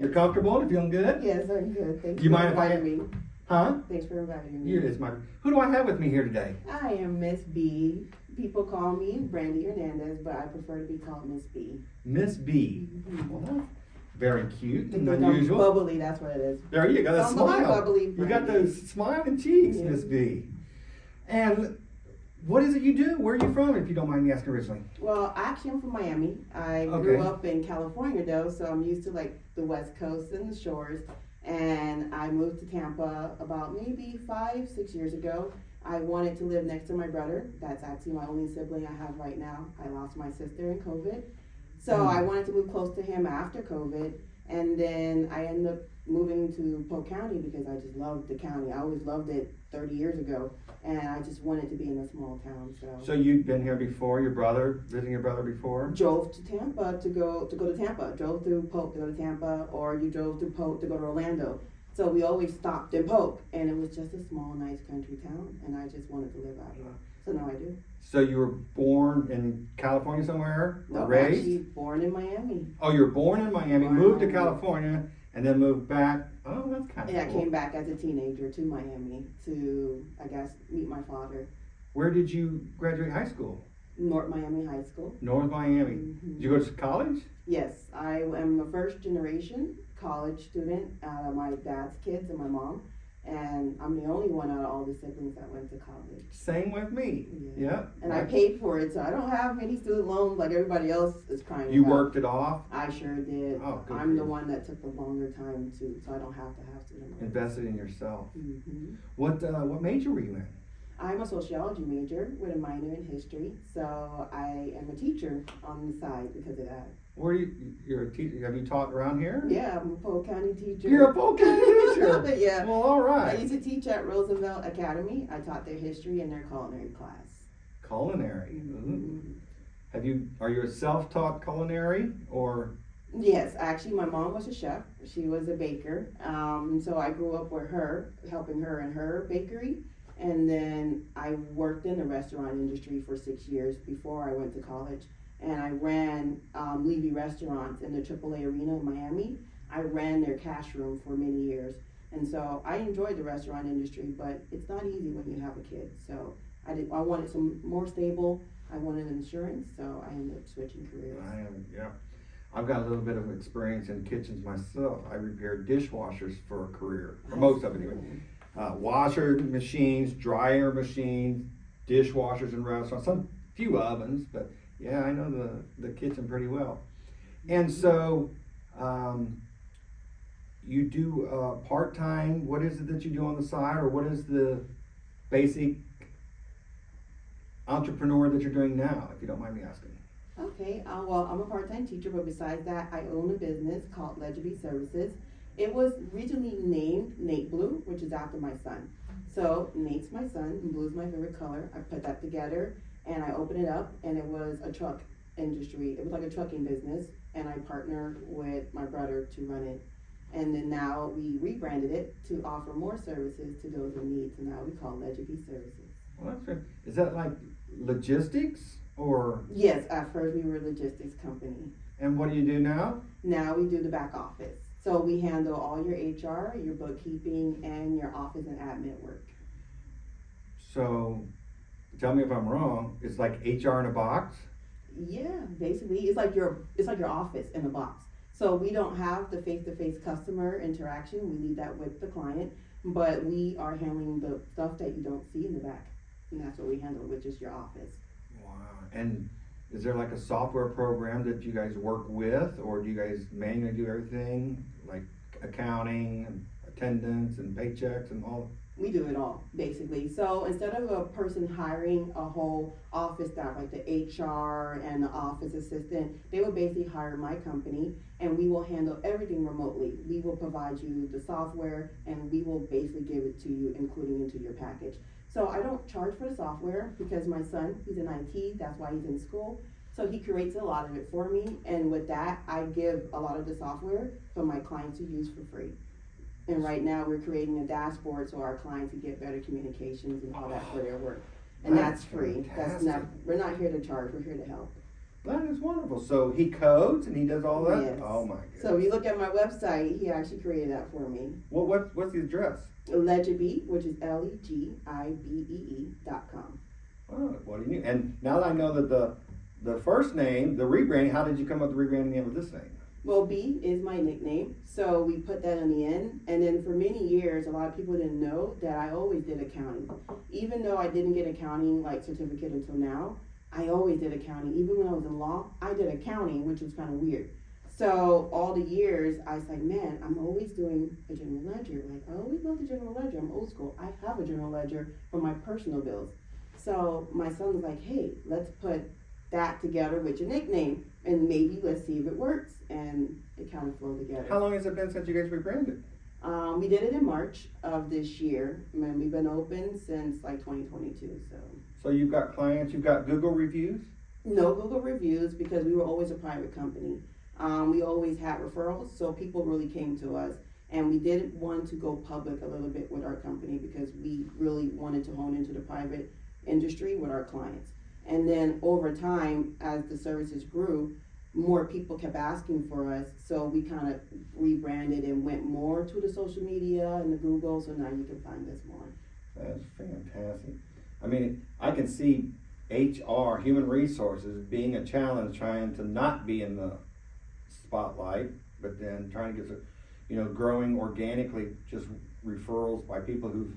You're comfortable and feeling good? Yes, I'm good. Thanks You for mind if I- inviting me. Huh? Thanks for inviting me. Here is my. Who do I have with me here today? I am Miss B. People call me Brandi Hernandez, but I prefer to be called Miss B. Miss B. Well, that's very cute and Because I'm unusual. bubbly, that's what it is. There you go. That I'm bubbly, smile. bubbly, You got Brandi. those smiling cheeks, Yeah. Miss B. And what is it you do? Where are you from, if you don't mind me asking originally? Well, actually, I'm from Miami. I Okay. grew up in California, though, so I'm used to like the West Coast and the shores. And I moved to Tampa about maybe 5-6 years ago. I wanted to live next to my brother. That's actually my only sibling I have right now. I lost my sister in COVID. So I wanted to move close to him after COVID. And then I ended up moving to Polk County because I just loved the county. I always loved it 30 years ago. And I just wanted to be in a small town. So you've been here before, visiting your brother before? Drove to Tampa to go to Tampa. Drove through Polk to go to Tampa, or you drove through Polk to go to Orlando. So we always stopped in Polk, and it was just a small, nice country town, and I just wanted to live out here. So now I do. So you were born in California somewhere? Or No, raised? actually born in Miami. Oh, you were born in Miami, Born in moved to Miami. California, and then moved back. Oh, that's kind of And cool. I came back as a teenager to Miami to, I guess, meet my father. Where did you graduate high school? North Miami High School. North Miami. Mhm. Did you go to college? Yes, I am a first generation college student out of my dad's kids and my mom. And I'm the only one out of all the siblings that went to college. Same with me. Yeah. Yeah. And I paid for it, so I don't have any student loans like everybody else is crying You about. worked it off, I sure did. Oh, good I'm for the you. one that took the longer time to, so I don't have to have student loans. invested in yourself. hmm What major were you in? I'm a sociology major with a minor in history, so I am a teacher on the side because of that. Where you're a teacher? Have you taught around here? Yeah, I'm a Polk County teacher. You're a Polk County teacher. Yeah. Well, all I right. used to teach at Roosevelt Academy. I taught their history and their culinary class. Culinary. Mhm. Ooh. Are you a self-taught culinary or? Yes, actually, my mom was a chef. She was a baker. So I grew up with her, helping her in her bakery. And then I worked in the restaurant industry for 6 years before I went to college. And I ran Levy restaurants in the AAA arena in Miami. I ran their cash room for many years. And so I enjoyed the restaurant industry, but it's not easy when you have a kid. So I wanted some more stable. I wanted insurance, so I ended up switching careers. Yeah. I've got a little bit of experience in kitchens myself. I repaired dishwashers for a career, for most of it anyway. Washer machines, dryer machines, dishwashers in restaurants, some few ovens, but yeah, I know the kitchen pretty well. And so, you do part-time, what is it that you do on the side, or what is the basic entrepreneur that you're doing now, if you don't mind me asking? Okay, well, I'm a part-time teacher, but besides that, I own a business called Legibee Services. It was originally named Nate Blue, which is after my son. So Nate's my son, and blue is my favorite color. I put that together, and I opened it up, and it was a truck industry. It was like a trucking business, and I partnered with my brother to run it. And then now we rebranded it to offer more services to those in need. So now we call Legibee Services. Well, that's good. Is that like logistics, or, Yes, at first we were a logistics company. and what do you do now? Now we do the back office. So we handle all your HR, your bookkeeping, and your office and admin work. So, tell me if I'm wrong, it's like HR in a box? Yeah, basically, it's like your office in a box. So we don't have the face-to-face customer interaction. We leave that with the client, but we are handling the stuff that you don't see in the back, and that's what we handle, which is your office. Wow. And is there like a software program that you guys work with, or do you guys manually do everything, like accounting and attendance and paychecks and all? We do it all, basically. So instead of a person hiring a whole office staff, like the HR and the office assistant, they will basically hire my company, and we will handle everything remotely. We will provide you the software, and we will basically give it to you, including into your package. So I don't charge for the software because my son, he's in IT, that's why he's in school. So he creates a lot of it for me, and with that, I give a lot of the software for my clients to use for free. And right now, we're creating a dashboard so our clients can get better communications and all that for their work. And that's free. That's not, fantastic. we're not here to charge, we're here to help. That is wonderful. So he codes and he does all that? Yes. Oh my goodness. So if you look at my website, he actually created that for me. What's the address? Legibee, which is LEGIBEE.com. Oh, what do you need? And now that I know that the first name, the rebranding, how did you come up with the rebranding name of this name? Well, B is my nickname, so we put that on the end. And then for many years, a lot of people didn't know that I always did accounting. Even though I didn't get accounting like certificate until now, I always did accounting. Even when I was in law, I did accounting, which was kind of weird. So all the years, I was like, man, I'm always doing a general ledger. Like, I always love the general ledger. I'm old school. I have a general ledger for my personal bills. So my son was like, hey, let's put that together with your nickname and maybe let's see if it works. And it kind of flowed together. How long has it been since you guys rebranded? We did it in March of this year, and we've been open since like 2022. So you've got clients, you've got Google reviews? No Google reviews because we were always a private company. We always had referrals, so people really came to us. And we did want to go public a little bit with our company because we really wanted to hone into the private industry with our clients. And then over time, as the services grew, more people kept asking for us, so we kind of rebranded and went more to the social media and the Google, so now you can find us more. That's fantastic. I mean, I can see HR, human resources, being a challenge, trying to not be in the spotlight, but then trying to get, growing organically, just referrals by people who've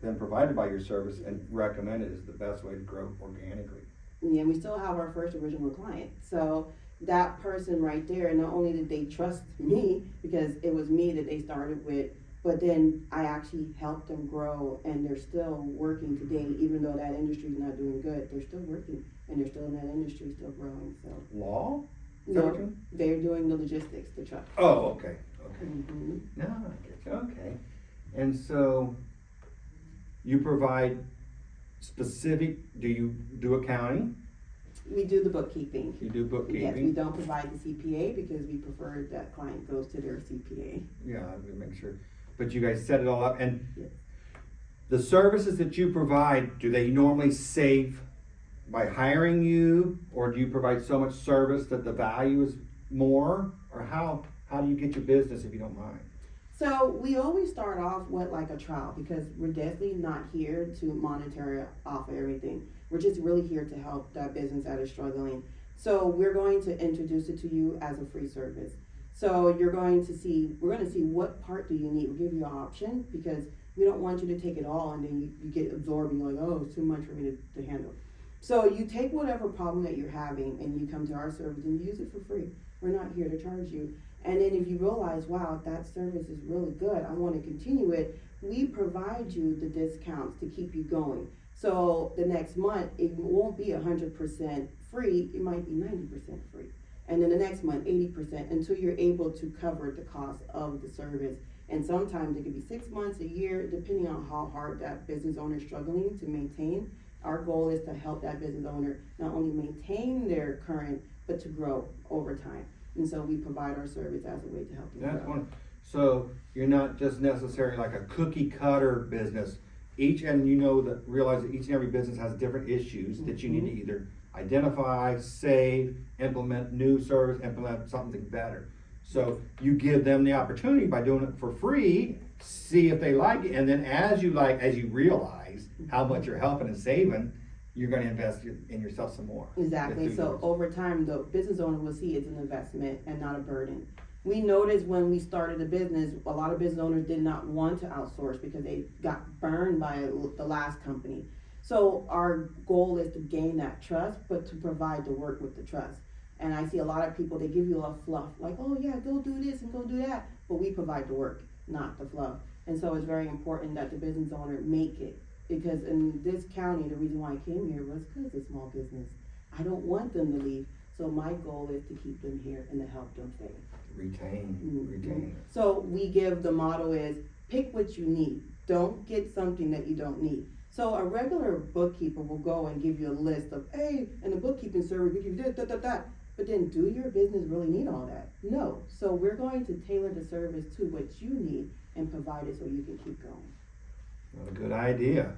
been provided by your service and recommended is the best way to grow organically. Yeah, we still have our first original client. So that person right there, not only did they trust me because it was me that they started with, but then I actually helped them grow, and they're still working today, even though that industry is not doing good. They're still working, and they're still in that industry, still growing. So Law? no, they're doing the logistics, the truck. Oh, okay. Mm-hmm. No, I get you. Okay. And so you provide do you do accounting? We do the bookkeeping. You do bookkeeping? Yes, we don't provide the CPA because we prefer that client goes to their CPA. Yeah, I would make sure. But you guys set it all up, and Yes. the services that you provide, do they normally save by hiring you, or do you provide so much service that the value is more? Or how do you get your business, if you don't mind? So we always start off with like a trial because we're definitely not here to monitor off of everything. We're just really here to help that business that is struggling. So we're going to introduce it to you as a free service. So we're going to see what part do you need. We'll give you an option because we don't want you to take it all and then you get absorbed and you're like, oh, it's too much for me to handle. So you take whatever problem that you're having and you come to our service and use it for free. We're not here to charge you. And then if you realize, wow, that service is really good, I want to continue it, we provide you the discounts to keep you going. So the next month, it won't be 100% free, it might be 90% free. And then the next month, 80%, until you're able to cover the cost of the service. And sometimes it could be 6 months, a year, depending on how hard that business owner is struggling to maintain. Our goal is to help that business owner not only maintain their current, but to grow over time. And so we provide our service as a way to help you That's grow. one. So you're not just necessarily like a cookie cutter business. Realize that each and every business has different issues that you need to either identify, save, implement new service, implement something better. So you give them the opportunity by doing it for free, see if they like it, and then as you realize how much you're helping and saving, you're going to invest in yourself some more. Exactly. So over time, the business owner will see it's an investment and not a burden. We noticed when we started the business, a lot of business owners did not want to outsource because they got burned by the last company. So our goal is to gain that trust, but to provide the work with the trust. And I see a lot of people, they give you a fluff, like, oh yeah, go do this and go do that. But we provide the work, not the fluff. And so it's very important that the business owner make it. Because in this county, the reason why I came here was because it's small business. I don't want them to leave. So my goal is to keep them here and to help them stay. Retain. So we give the motto is pick what you need. Don't get something that you don't need. So a regular bookkeeper will go and give you a list of, hey, in the bookkeeping service, we give you this, that. But then do your business really need all that? No. So we're going to tailor the service to what you need and provide it so you can keep going. Well, a good idea.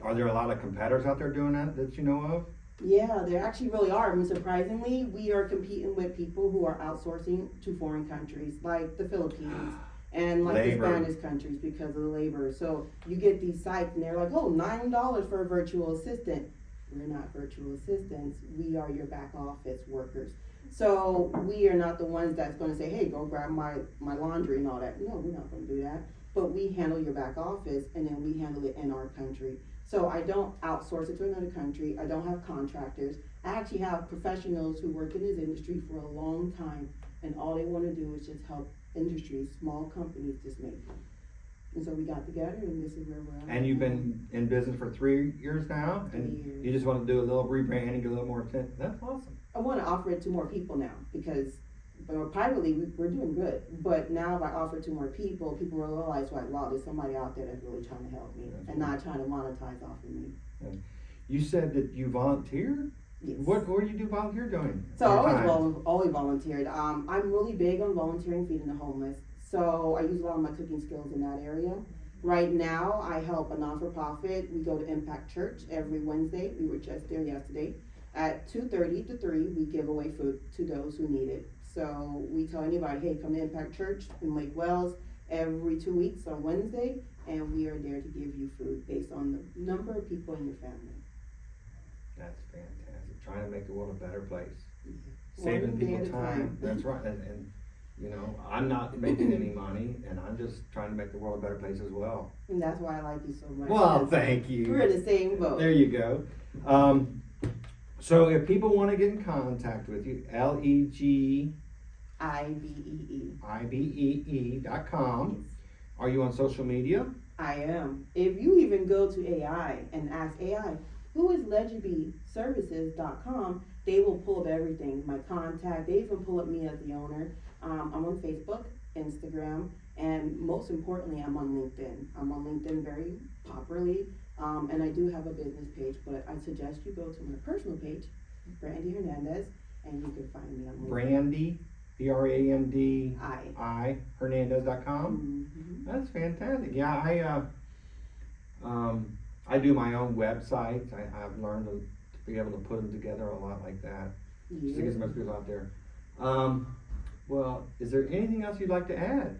Are there a lot of competitors out there doing that you know of? Yeah, there actually really are. I mean, surprisingly, we are competing with people who are outsourcing to foreign countries, like the Philippines and like Labor. the Spanish countries because of the labor. So you get these sites and they're like, oh, $9 for a virtual assistant. We're not virtual assistants. We are your back office workers. So we are not the ones that's going to say, hey, go grab my laundry and all that. No, we're not going to do that. But we handle your back office and then we handle it in our country. So I don't outsource it to another country. I don't have contractors. I actually have professionals who work in this industry for a long time, and all they want to do is just help industries, small companies, just make it. And so we got together, and this is where we're at. And you've been in business for 3 years now, and 3 years. you just want to do a little rebranding, get a little more attention. That's awesome. I want to offer it to more people now because privately we're doing good. But now if I offer it to more people, people will realize, like, wow, there's somebody out there that's really trying to help me That's and not trying to monetize off of me. You said that you volunteer? Yes. What do you do volunteer doing? So I Your time? always volunteered. I'm really big on volunteering, feeding the homeless. So I use a lot of my cooking skills in that area. Right now, I help a non-for-profit. We go to Impact Church every Wednesday. We were just there yesterday. At 2:30 to 3, we give away food to those who need it. So we tell anybody, hey, come to Impact Church in Lake Wells every 2 weeks on Wednesday, and we are there to give you food based on the number of people in your family. That's fantastic. Trying to make the world a better place. One Saving day people at a time. time. That's right. And you know, I'm not making any money, and I'm just trying to make the world a better place as well. And that's why I like you so much. Well, because thank you. we're in the same boat. There you go. So if people want to get in contact with you, LEGIBEE.com. IBEE. Are you on social media? I am. If you even go to AI and ask AI, who is LegibeeServices.com, they will pull up everything. My contact, they even pull up me as the owner. I'm on Facebook, Instagram, and most importantly, I'm on LinkedIn. I'm on LinkedIn very popularly, and I do have a business page, but I suggest you go to my personal page, Brandi Hernandez, and you can find me on LinkedIn. Brandi, BRANDI, I. Hernandez.com. Mm-hmm. That's fantastic. Yeah, I do my own websites. I've learned to be able to put them together a lot like that. Just to get as much people out there. Well, is there anything else you'd like to add?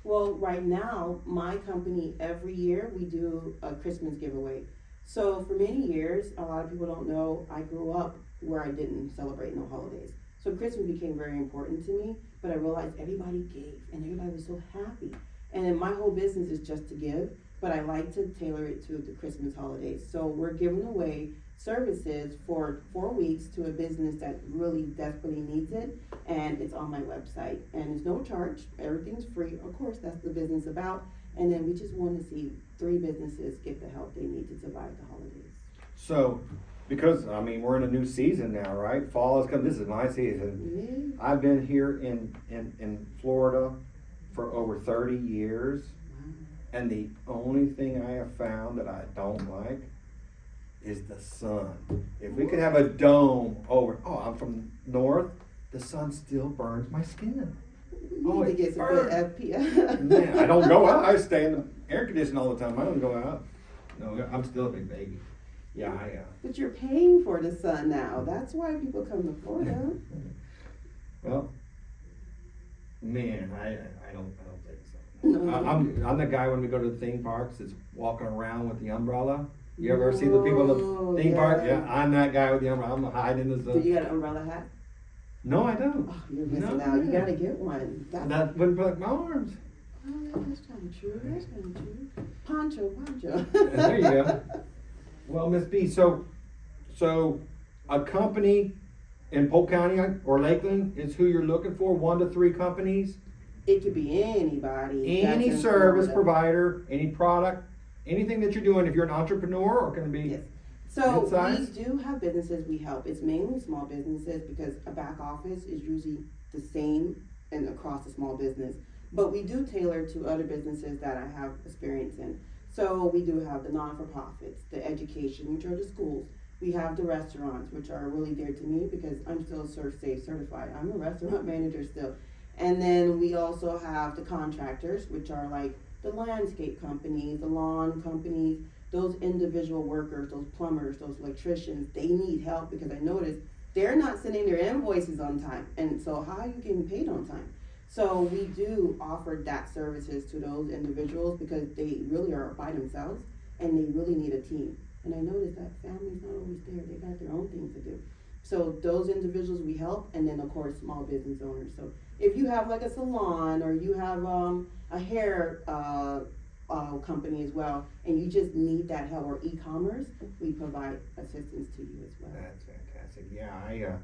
Well, right now, my company, every year, we do a Christmas giveaway. So for many years, a lot of people don't know, I grew up where I didn't celebrate no holidays. So Christmas became very important to me, but I realized everybody gave and everybody was so happy. And then my whole business is just to give, but I like to tailor it to the Christmas holidays. So we're giving away services for 4 weeks to a business that really desperately needs it, and it's on my website. And it's no charge, everything's free. Of course, that's the business about. And then we just want to see 3 businesses get the help they need to survive the holidays. So, because, I mean, we're in a new season now, right? Fall has come. This is my season. Yeah. I've been here in Florida for over 30 years. Wow. And the only thing I have found that I don't like is the sun. If we could have a dome over, I'm from north, the sun still burns my skin. You need to get some good FPF. Man, I don't go out. I stay in the air conditioning all the time. I don't go out. No, I'm still a big baby. Yeah, But you're paying for the sun now. That's why people come to Florida. Well, man, I don't think so. No. I'm the guy when we go to the theme parks that's walking around with the umbrella. You ever see the people in the theme park? Yeah, I'm that guy with the umbrella. I'm hiding in the Do sun. you got an umbrella hat? No, I don't. Oh, you're missing No, out. You man. gotta get one. That wouldn't protect my arms. Oh, that's kind of true. That's kind of true. Poncho. There you go. Well, Miss B, so a company in Polk County or Lakeland is who you're looking for, 1 to 3 companies? It could be anybody. Any that's in service Florida. provider, any product, anything that you're doing, if you're an entrepreneur or can it be? Yes. So Mid-size? we do have businesses we help. It's mainly small businesses because a back office is usually the same and across a small business. But we do tailor to other businesses that I have experience in. So we do have the non-for-profits, the education, which are the schools. We have the restaurants, which are really dear to me because I'm still ServSafe certified. I'm a restaurant manager still. And then we also have the contractors, which are like the landscape companies, the lawn companies. those individual workers, those plumbers, those electricians, they need help because I noticed they're not sending their invoices on time. And so how are you getting paid on time? So we do offer that services to those individuals because they really are by themselves and they really need a team. And I noticed that family's not always there. They got their own things to do. So those individuals we help, and then of course small business owners. So if you have like a salon or you have a hair company as well, and you just need that help, or e-commerce, we provide assistance to you as well. That's fantastic. Yeah,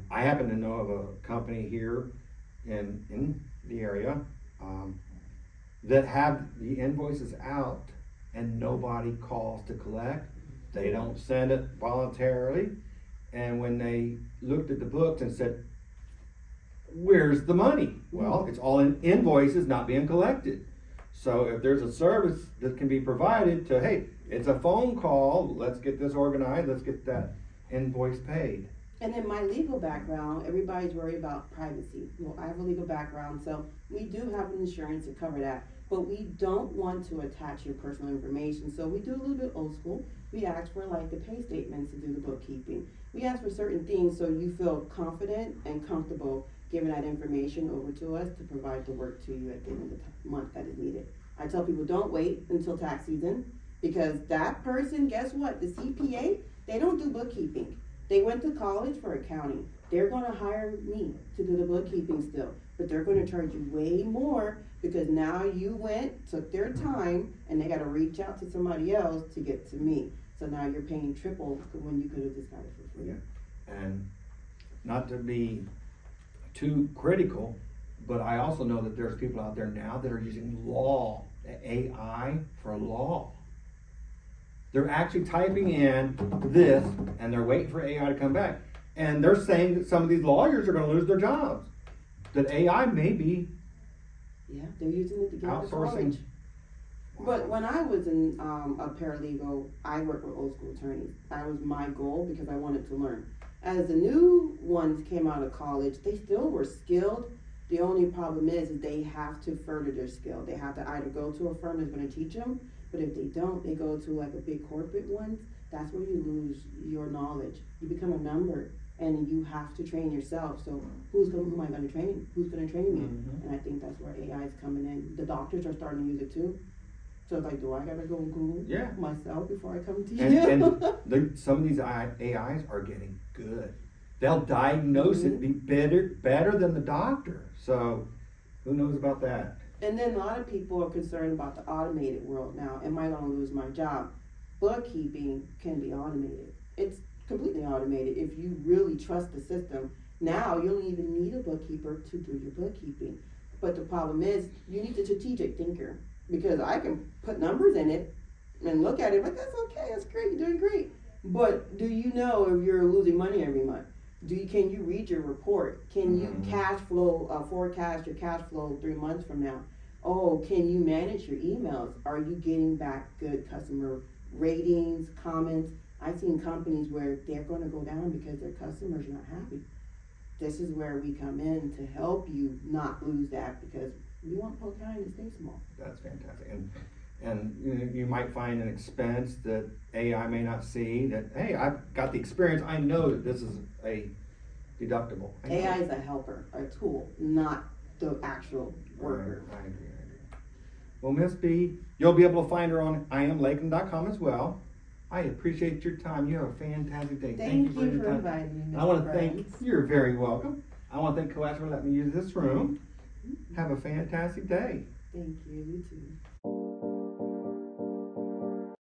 I happen to know of a company here in the area that have the invoices out and nobody calls to collect. They don't send it voluntarily. And when they looked at the books and said, where's the money? Well, it's all in invoices not being collected. So if there's a service that can be provided to, hey, it's a phone call, let's get this organized, let's get that invoice paid. And in my legal background, everybody's worried about privacy. Well, I have a legal background, so we do have insurance to cover that. But we don't want to attach your personal information, so we do a little bit old school. We ask for like the pay statements to do the bookkeeping. We ask for certain things so you feel confident and comfortable giving that information over to us to provide the work to you at the end of the month that is needed. I tell people don't wait until tax season because that person, guess what? The CPA, they don't do bookkeeping. They went to college for accounting. They're gonna hire me to do the bookkeeping still, but they're gonna charge you way more because now you took their time, and they gotta reach out to somebody else to get to me. So now you're paying triple when you could have just got it for free. Yeah. And not to be too critical, but I also know that there's people out there now that are using AI for law. They're actually typing in this and they're waiting for AI to come back. And they're saying that some of these lawyers are gonna lose their jobs. That AI may be Yeah, they're using it to get out of outsourcing. college. But when I was in a paralegal, I worked with old school attorneys. That was my goal because I wanted to learn. As the new ones came out of college, they still were skilled. The only problem is they have to further their skill. They have to either go to a firm that's going to teach them, but if they don't, they go to like a big corporate one. That's where you lose your knowledge. You become a number, and you have to train yourself. So who am I going to train? Who's going to train me? Mm-hmm. And I think that's where AI is coming in. The doctors are starting to use it too. So it's like, do I gotta go Google myself before I come to you? And some of these AIs are getting good. They'll diagnose it be better than the doctor. So who knows about that? And then a lot of people are concerned about the automated world now. Am I gonna lose my job? Bookkeeping can be automated. It's completely automated if you really trust the system. Now you don't even need a bookkeeper to do your bookkeeping. But the problem is you need a strategic thinker. Because I can put numbers in it and look at it, but that's okay, that's great, you're doing great. But do you know if you're losing money every month? Can you read your report? Can you cash flow, forecast your cash flow 3 months from now? Oh, can you manage your emails? Are you getting back good customer ratings, comments? I've seen companies where they're gonna go down because their customers are not happy. This is where we come in to help you not lose that because we want Polk County to stay small. That's fantastic. And you might find an expense that AI may not see that, hey, I've got the experience, I know that this is a deductible. AI is a helper, a tool, not the actual worker. Right, I agree. Well, Miss B, you'll be able to find her on IamLakeland.com as well. I appreciate your time. You have a fantastic day. Thank you for your for time. inviting me, Mr. I want to Brandi. thank, you're very welcome. I want to thank Coach for letting me use this room. Have a fantastic day. Thank you, you too.